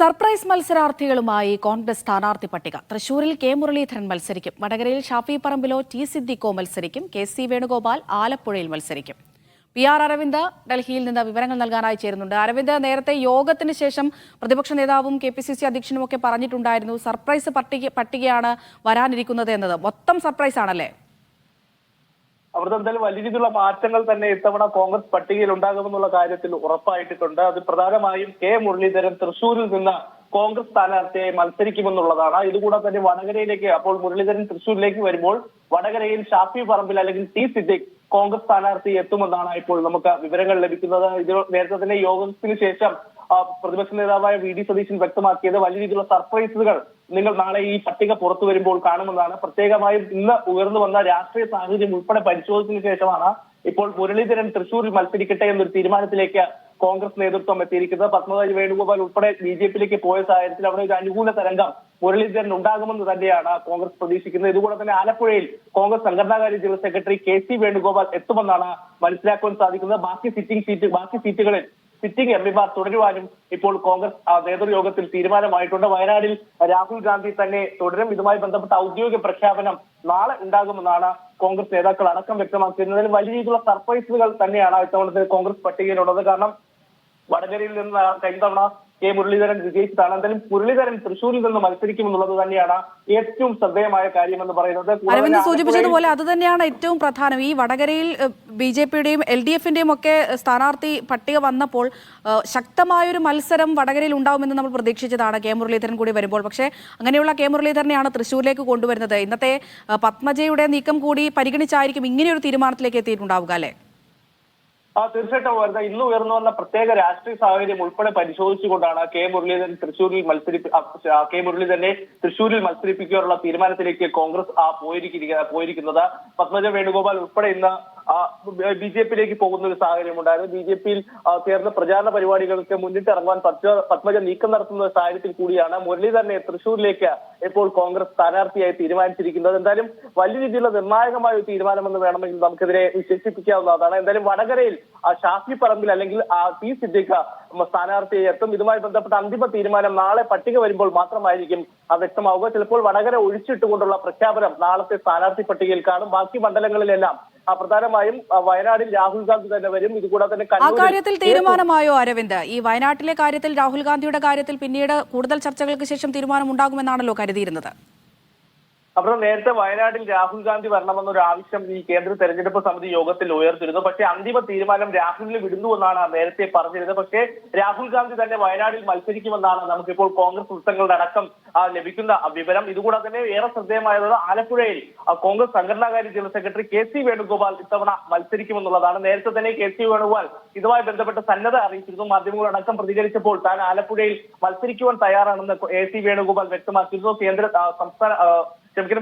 Surprise മത്സരാർത്ഥികളുമായി Congress സ്ഥാനാർത്ഥി പട്ടിക. തൃശൂരിൽ കെ മുരളീധരൻ മത്സരിക്കും. വടകരയിൽ ഷാഫി പറമ്പിലോ ടി സിദ്ദിഖോ മത്സരിക്കും. കെ സി വേണുഗോപാൽ ആലപ്പുഴയിൽ മത്സരിക്കും. പി ആർ അരവിന്ദ് ഡൽഹിയിൽ നിന്ന് വിവരങ്ങൾ നൽകാനായി ചേരുന്നുണ്ട്. അരവിന്ദ്, നേരത്തെ യോഗത്തിന് ശേഷം പ്രതിപക്ഷ നേതാവും കെ പി സി സി അധ്യക്ഷനും ഒക്കെ പറഞ്ഞിട്ടുണ്ടായിരുന്നു സർപ്രൈസ് പട്ടികയാണ് വരാനിരിക്കുന്നത് എന്നത്. മൊത്തം സർപ്രൈസ് ആണല്ലേ? അവിടെ എന്തായാലും വലിയ രീതിയിലുള്ള മാറ്റങ്ങൾ തന്നെ ഇത്തവണ കോൺഗ്രസ് പട്ടികയിൽ ഉണ്ടാകുമെന്നുള്ള കാര്യത്തിൽ ഉറപ്പായിട്ടുണ്ട്. അത് പ്രധാനമായും കെ മുരളീധരൻ തൃശൂരിൽ നിന്ന് കോൺഗ്രസ് സ്ഥാനാർത്ഥിയായി മത്സരിക്കുമെന്നുള്ളതാണ്. ഇതുകൂടാതെ തന്നെ വടകരയിലേക്ക്, അപ്പോൾ മുരളീധരൻ തൃശൂരിലേക്ക് വരുമ്പോൾ വടകരയിൽ ഷാഫി പറമ്പിൽ അല്ലെങ്കിൽ ടി സിദ്ദിഖ് കോൺഗ്രസ് സ്ഥാനാർത്ഥി എത്തുമെന്നാണ് ഇപ്പോൾ നമുക്ക് വിവരങ്ങൾ ലഭിക്കുന്നത്. ഇത് നേരത്തെ തന്നെ യോഗത്തിന് ശേഷം പ്രതിപക്ഷ നേതാവായ വി ഡി സതീശൻ വ്യക്തമാക്കിയത് വലിയ രീതിയിലുള്ള സർപ്രൈസുകൾ നിങ്ങൾ നാളെ ഈ പട്ടിക പുറത്തു വരുമ്പോൾ കാണുമെന്നാണ്. പ്രത്യേകമായും ഇന്ന് ഉയർന്നു വന്ന രാഷ്ട്രീയ സാഹചര്യം ഉൾപ്പെടെ പരിശോധിച്ചതിനു ശേഷമാണ് ഇപ്പോൾ മുരളീധരൻ തൃശൂരിൽ മത്സരിക്കട്ടെ എന്നൊരു തീരുമാനത്തിലേക്ക് കോൺഗ്രസ് നേതൃത്വം എത്തിയിരിക്കുന്നത്. പത്മരാജ വേണുഗോപാൽ ഉൾപ്പെടെ ബി.ജെ.പിയിലേക്ക് പോയ സാഹചര്യത്തിൽ അവിടെ ഒരു അനുകൂല തരംഗം മുരളീധരൻ ഉണ്ടാകുമെന്ന് തന്നെയാണ് കോൺഗ്രസ് പ്രതീക്ഷിക്കുന്നത്. ഇതുകൂടെ തന്നെ ആലപ്പുഴയിൽ കോൺഗ്രസ് സംഘടനാകാര്യ general secretary K C Venugopal എത്തുമെന്നാണ് മനസ്സിലാക്കുവാൻ സാധിക്കുന്നത്. ബാക്കി സീറ്റുകളിൽ സിറ്റിംഗ് എംപിമാർ തുടരുവാനും ഇപ്പോൾ കോൺഗ്രസ് നേതൃയോഗത്തിൽ തീരുമാനമായിട്ടുണ്ട്. വയനാട്ടിൽ രാഹുൽ ഗാന്ധി തന്നെ തുടരും. ഇതുമായി ബന്ധപ്പെട്ട ഔദ്യോഗിക പ്രഖ്യാപനം നാളെ ഉണ്ടാകുമെന്നാണ് കോൺഗ്രസ് നേതാക്കൾ അടക്കം വ്യക്തമാക്കുന്നത്. വലിയ രീതിയിലുള്ള സർപ്രൈസുകൾ തന്നെയാണ് ഇത്തവണത്തെ കോൺഗ്രസ് പട്ടികയിലുള്ളത്. കാരണം വടകരയിൽ നിന്ന് കഴിഞ്ഞ തവണ കെ മുരളീധരൻ വിജയിച്ചതാണ്. എന്തായാലും മുരളീധരൻ തൃശൂരിൽ നിന്ന് മത്സരിക്കുമെന്നുള്ളത് തന്നെയാണ് ഏറ്റവും ശ്രദ്ധേയമായ കാര്യമെന്ന് പറയുന്നത്. അരവിന്ദ് സൂചിപ്പിച്ചതുപോലെ അത് തന്നെയാണ് ഏറ്റവും പ്രധാനം. ഈ വടകരയിൽ ബി.ജെ.പിയുടെയും എൽ.ഡി.എഫിന്റെയും ഒക്കെ സ്ഥാനാർത്ഥി പട്ടിക വന്നപ്പോൾ ശക്തമായൊരു മത്സരം വടകരയിൽ ഉണ്ടാവുമെന്ന് നമ്മൾ പ്രതീക്ഷിച്ചതാണ് കെ മുരളീധരൻ കൂടി വരുമ്പോൾ. പക്ഷേ അങ്ങനെയുള്ള കെ മുരളീധരനെയാണ് തൃശൂരിലേക്ക് കൊണ്ടുവരുന്നത്. ഇന്നത്തെ പത്മജയുടെ നീക്കം കൂടി പരിഗണിച്ചായിരിക്കും ഇങ്ങനെയൊരു തീരുമാനത്തിലേക്ക് എത്തിയിട്ടുണ്ടാവുക, അല്ലേ? തീർച്ചയായിട്ടും വരുന്ന ഇന്ന് ഉയർന്നു വന്ന പ്രത്യേക രാഷ്ട്രീയ സാഹചര്യം ഉൾപ്പെടെ പരിശോധിച്ചുകൊണ്ടാണ് കെ മുരളീധരനെ തൃശൂരിൽ മത്സരിപ്പിക്കാനുള്ള തീരുമാനത്തിലേക്ക് കോൺഗ്രസ് പോയിരിക്കുന്നത്. പത്മജ വേണുഗോപാൽ ഉൾപ്പെടെ ഇന്ന് ബി.ജെ.പിയിലേക്ക് പോകുന്ന ഒരു സാഹചര്യം ഉണ്ടായിരുന്നു. ബി.ജെ.പിയിൽ ചേർന്ന് പ്രചാരണ പരിപാടികൾക്ക് മുന്നിട്ടിറങ്ങുവാൻ പത്മജ നീക്കം നടത്തുന്ന സാഹചര്യത്തിൽ കൂടിയാണ് മുരളീധരനെ തൃശൂരിലേക്ക് ഇപ്പോൾ കോൺഗ്രസ് സ്ഥാനാർത്ഥിയായി തീരുമാനിച്ചിരിക്കുന്നത്. എന്തായാലും വലിയ രീതിയിലുള്ള നിർണായകമായ ഒരു തീരുമാനമെന്ന് വേണമെങ്കിൽ നമുക്കെതിരെ വിശേഷിപ്പിക്കാവുന്നതാണ്. എന്തായാലും വടകരയിൽ ഷാഫി പറമ്പിൽ അല്ലെങ്കിൽ ടി സിദ്ദിഖ് സ്ഥാനാർത്ഥിയെ എത്തും. ഇതുമായി ബന്ധപ്പെട്ട അന്തിമ തീരുമാനം നാളെ പട്ടിക വരുമ്പോൾ മാത്രമായിരിക്കും വ്യക്തമാവുക. ചിലപ്പോൾ വടകര ഒഴിച്ചിട്ടുകൊണ്ടുള്ള പ്രഖ്യാപനം നാളത്തെ സ്ഥാനാർത്ഥി പട്ടികയിൽ കാണും. ബാക്കി മണ്ഡലങ്ങളിലെല്ലാം പ്രധാനമായും വയനാടിൽ രാഹുൽ ഗാന്ധി തന്നെ വരും. ഇതുകൂടാതെ തന്നെ ആ കാര്യത്തിൽ തീരുമാനമായോ അരവിന്ദ്? ഈ വയനാട്ടിലെ കാര്യത്തിൽ രാഹുൽ ഗാന്ധിയുടെ കാര്യത്തിൽ പിന്നീട് കൂടുതൽ ചർച്ചകൾക്ക് ശേഷം തീരുമാനം ഉണ്ടാകുമെന്നാണല്ലോ കരുതിയിരുന്നത്. അപ്പോൾ നേരത്തെ വയനാട്ടിൽ രാഹുൽ ഗാന്ധി വരണമെന്നൊരു ആവശ്യം ഈ കേന്ദ്ര തെരഞ്ഞെടുപ്പ് സമിതി യോഗത്തിൽ ഉയർത്തിരുന്നു. പക്ഷേ അന്തിമ തീരുമാനം രാഹുലിന് വിടുന്നുവെന്നാണ് നേരത്തെ പറഞ്ഞിരുന്നത്. പക്ഷേ രാഹുൽ ഗാന്ധി തന്നെ വയനാട്ടിൽ മത്സരിക്കുമെന്നാണ് നമുക്കിപ്പോൾ കോൺഗ്രസ് വൃത്തങ്ങളുടെ അടക്കം ലഭിക്കുന്ന വിവരം. ഇതുകൂടാതെ തന്നെ ഏറെ ശ്രദ്ധേയമായത് ആലപ്പുഴയിൽ കോൺഗ്രസ് സംഘടനാകാര്യ general secretary K C Venugopal ഇത്തവണ മത്സരിക്കുമെന്നുള്ളതാണ്. നേരത്തെ തന്നെ കെ സി വേണുഗോപാൽ ഇതുമായി ബന്ധപ്പെട്ട് സന്നദ്ധ അറിയിച്ചിരുന്നു. മാധ്യമങ്ങളടക്കം പ്രതികരിച്ചപ്പോൾ താൻ ആലപ്പുഴയിൽ മത്സരിക്കുവാൻ തയ്യാറാണെന്ന് കെ സി വേണുഗോപാൽ വ്യക്തമാക്കിയിരുന്നു.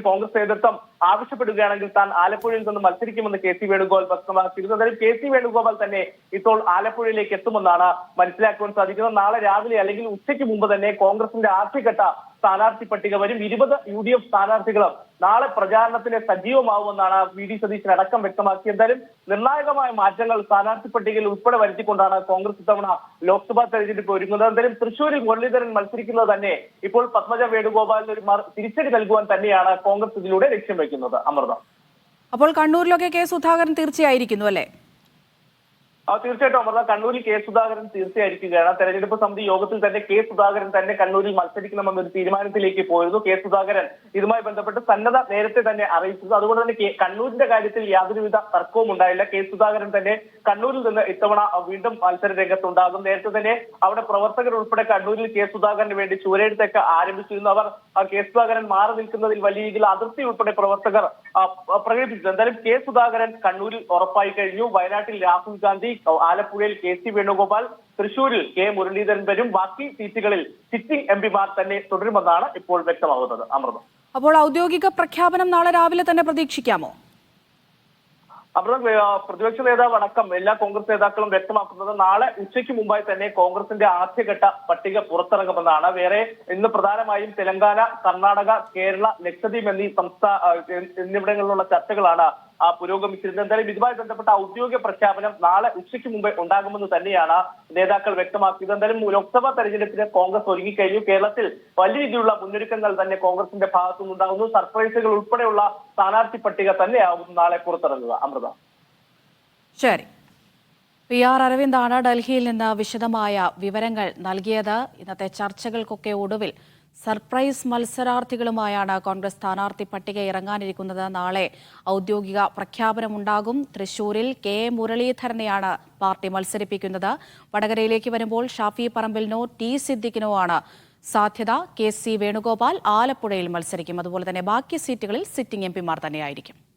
കോൺഗ്രസ് നേതൃത്വം ആവശ്യപ്പെടുകയാണെങ്കിൽ താൻ ആലപ്പുഴയിൽ നിന്ന് മത്സരിക്കുമെന്ന് കെ സി വേണുഗോപാൽ വ്യക്തമാക്കിയിരുന്നു. അതായത് കെ സി വേണുഗോപാൽ തന്നെ ഇപ്പോൾ ആലപ്പുഴയിലേക്ക് എത്തുമെന്നാണ് മനസ്സിലാക്കുവാൻ സാധിക്കുന്നത്. നാളെ രാവിലെ അല്ലെങ്കിൽ ഉച്ചയ്ക്ക് മുമ്പ് തന്നെ കോൺഗ്രസിന്റെ ആദ്യഘട്ട സ്ഥാനാർത്ഥി പട്ടിക വരും. 20 UDF സ്ഥാനാർത്ഥികളും നാളെ പ്രചാരണത്തിന് സജീവമാവുമെന്നാണ് വി ഡി സതീശൻ അടക്കം വ്യക്തമാക്കി. എന്തായാലും നിർണായകമായ മാറ്റങ്ങൾ സ്ഥാനാർത്ഥി പട്ടികയിൽ ഉൾപ്പെടെ വരുത്തിക്കൊണ്ടാണ് കോൺഗ്രസ് ഇത്തവണ ലോക്സഭാ തെരഞ്ഞെടുപ്പ് ഒരുങ്ങുന്നത്. എന്തായാലും തൃശൂരിൽ മുരളീധരൻ മത്സരിക്കുന്നത് തന്നെ ഇപ്പോൾ പത്മജ വേണുഗോപാലിന് ഒരു തിരിച്ചടി നൽകുവാൻ തന്നെയാണ് കോൺഗ്രസ് ഇതിലൂടെ ലക്ഷ്യം വെക്കുന്നത്. അമൃത, അപ്പോൾ കണ്ണൂരിലൊക്കെ കെ സുധാകരൻ തീർച്ചയായിരിക്കുന്നു, അല്ലേ? തീർച്ചയായിട്ടും അമൃത, കണ്ണൂരിൽ കെ സുധാകരൻ തീർച്ചയായിരിക്കുകയാണ്. തെരഞ്ഞെടുപ്പ് സമിതി യോഗത്തിൽ തന്നെ കെ സുധാകരൻ തന്നെ കണ്ണൂരിൽ മത്സരിക്കണമെന്നൊരു തീരുമാനത്തിലേക്ക് പോയിരുന്നു. കെ സുധാകരൻ ഇതുമായി ബന്ധപ്പെട്ട് സന്നദ്ധ നേരത്തെ തന്നെ അറിയിച്ചത്. അതുകൊണ്ട് തന്നെ കണ്ണൂരിന്റെ കാര്യത്തിൽ യാതൊരുവിധ തർക്കവും ഉണ്ടായില്ല. കെ സുധാകരൻ തന്നെ കണ്ണൂരിൽ നിന്ന് ഇത്തവണ വീണ്ടും മത്സര രംഗത്തുണ്ടാകും. നേരത്തെ തന്നെ അവിടെ പ്രവർത്തകർ ഉൾപ്പെടെ കണ്ണൂരിൽ കെ സുധാകരന് വേണ്ടി ചുവരെഴുത്തൊക്കെ ആരംഭിച്ചിരുന്നു. അവർ കെ സുധാകരൻ മാറി നിൽക്കുന്നതിൽ വലിയ രീതിയിൽ അതിർത്തി ഉൾപ്പെടെ പ്രവർത്തകർ പ്രകടിപ്പിച്ചു. എന്തായാലും കെ സുധാകരൻ കണ്ണൂരിൽ ഉറപ്പായി കഴിഞ്ഞു. വയനാട്ടിൽ രാഹുൽ ഗാന്ധി, ആലപ്പുഴയിൽ കെ സി വേണുഗോപാൽ, തൃശൂരിൽ കെ മുരളീധരൻ വരും. ബാക്കി സീറ്റുകളിൽ സിറ്റിംഗ് എംപിമാർ തന്നെ തുടരുമെന്നാണ് ഇപ്പോൾ വ്യക്തമാകുന്നത്. അമൃത, അപ്പോൾ ഔദ്യോഗിക പ്രഖ്യാപനം നാളെ രാവിലെ തന്നെ പ്രതീക്ഷിക്കാമോ? പ്രതിപക്ഷ നേതാവ് അടക്കം എല്ലാ കോൺഗ്രസ് നേതാക്കളും വ്യക്തമാക്കുന്നത് നാളെ ഉച്ചയ്ക്ക് മുമ്പായി തന്നെ കോൺഗ്രസിന്റെ ആദ്യഘട്ട പട്ടിക പുറത്തിറങ്ങുമെന്നാണ്. വേറെ ഇന്ന് പ്രധാനമായും തെലങ്കാന, കർണാടക, കേരള, ലക്ഷദ്വീപ് എന്നിവിടങ്ങളിലുള്ള ചർച്ചകളാണ് പുരോഗമിച്ചിരുന്നത്. എന്തായാലും ഇതുമായി ബന്ധപ്പെട്ട ഔദ്യോഗിക പ്രഖ്യാപനം നാളെ ഉച്ചയ്ക്ക് മുമ്പേ ഉണ്ടാകുമെന്ന് തന്നെയാണ് നേതാക്കൾ വ്യക്തമാക്കിയത്. എന്തായാലും ലോക്സഭാ തെരഞ്ഞെടുപ്പിന് കോൺഗ്രസ് ഒരുങ്ങിക്കഴിഞ്ഞു. കേരളത്തിൽ വലിയ രീതിയിലുള്ള മുന്നൊരുക്കങ്ങൾ തന്നെ കോൺഗ്രസിന്റെ ഭാഗത്തുനിന്നുണ്ടാകുന്നു. സർപ്രൈസുകൾ ഉൾപ്പെടെയുള്ള സ്ഥാനാർത്ഥി പട്ടിക തന്നെയാവും നാളെ പുറത്തിറങ്ങുക. അമൃത. ശരി. PR അരവിന്ദാണ് ഡൽഹിയിൽ നിന്ന് വിശദമായ വിവരങ്ങൾ നൽകിയത്. ഇന്നത്തെ ചർച്ചകൾക്കൊക്കെ ഒടുവിൽ സർപ്രൈസ് മത്സരാർത്ഥികളുമായാണ് കോൺഗ്രസ് സ്ഥാനാർത്ഥി പട്ടിക ഇറങ്ങാനിരിക്കുന്നത്. നാളെ ഔദ്യോഗിക പ്രഖ്യാപനമുണ്ടാകും. തൃശൂരിൽ കെ മുരളീധരനെയാണ് പാർട്ടി മത്സരിപ്പിക്കുന്നത്. വടകരയിലേക്ക് വരുമ്പോൾ ഷാഫി പറമ്പിലിനോ ടി സിദ്ദിഖിനോ ആണ് സാധ്യത. KC വേണുഗോപാൽ ആലപ്പുഴയിൽ മത്സരിക്കും. അതുപോലെ തന്നെ ബാക്കി സീറ്റുകളിൽ സിറ്റിംഗ് MP മാർ തന്നെയായിരിക്കും.